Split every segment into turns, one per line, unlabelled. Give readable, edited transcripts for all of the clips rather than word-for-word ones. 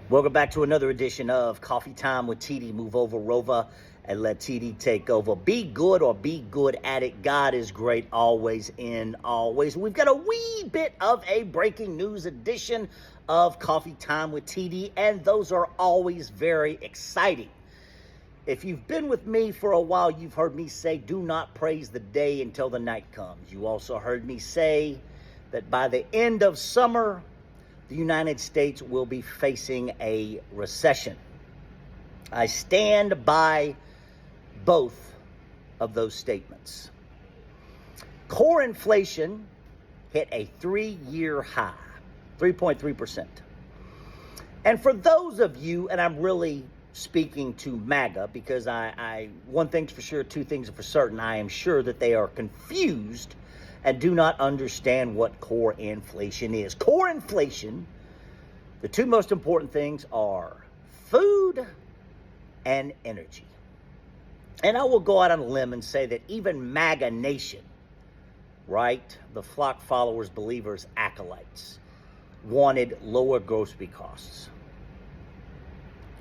Welcome back to another edition of Coffee Time with TD. Move over, Rover, and let TD take over. Be good or be good at it. God is great always in always. We've got a wee bit of a breaking news edition of Coffee Time with TD, and those are always very exciting. If you've been with me for a while, you've heard me say, do not praise the day until the night comes. You also heard me say that by the end of summer, the United States will be facing a recession. I stand by both of those statements. Core inflation hit a 3-year high, 3.3%. And for those of you, and I'm really speaking to MAGA, because I one thing's for sure, two things are for certain, I am sure that they are confused and do not understand what core inflation is. Core inflation, the two most important things are food and energy. And I will go out on a limb and say that even MAGA Nation, right, the flock followers, believers, acolytes, wanted lower grocery costs.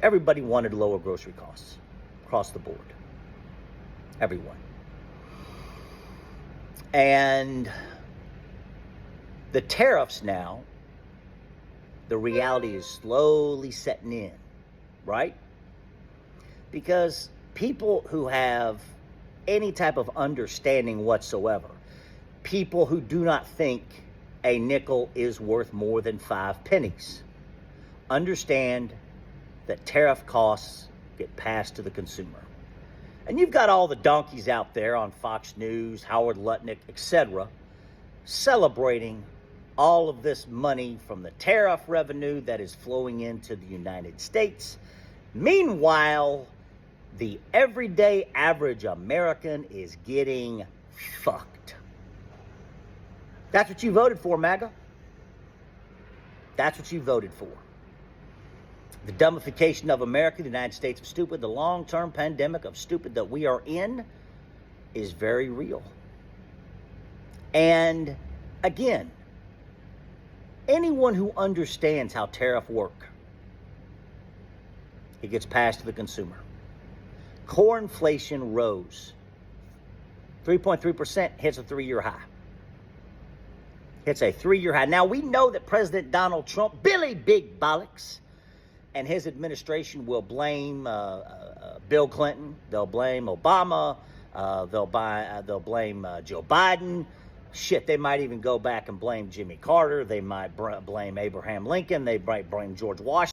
Everybody wanted lower grocery costs across the board. Everyone. And the tariffs now, the reality is slowly setting in, right? Because people who have any type of understanding whatsoever, people who do not think a nickel is worth more than 5 pennies, understand that tariff costs get passed to the consumer. And you've got all the donkeys out there on Fox News, Howard Lutnick, etc., celebrating all of this money from the tariff revenue that is flowing into the United States. Meanwhile, the everyday average American is getting fucked. That's what you voted for, MAGA. That's what you voted for. The dumbification of America, the United States of stupid, the long-term pandemic of stupid that we are in is very real. And again, anyone who understands how tariff work, it gets passed to the consumer. Core inflation rose 3.3%, hits a 3-year high. Hits a 3-year high. Now, we know that President Donald Trump, Billy Big Bollocks, and his administration will blame Bill Clinton. They'll blame Obama. They'll blame Joe Biden. Shit, they might even go back and blame Jimmy Carter. They might blame Abraham Lincoln. They might blame George Washington.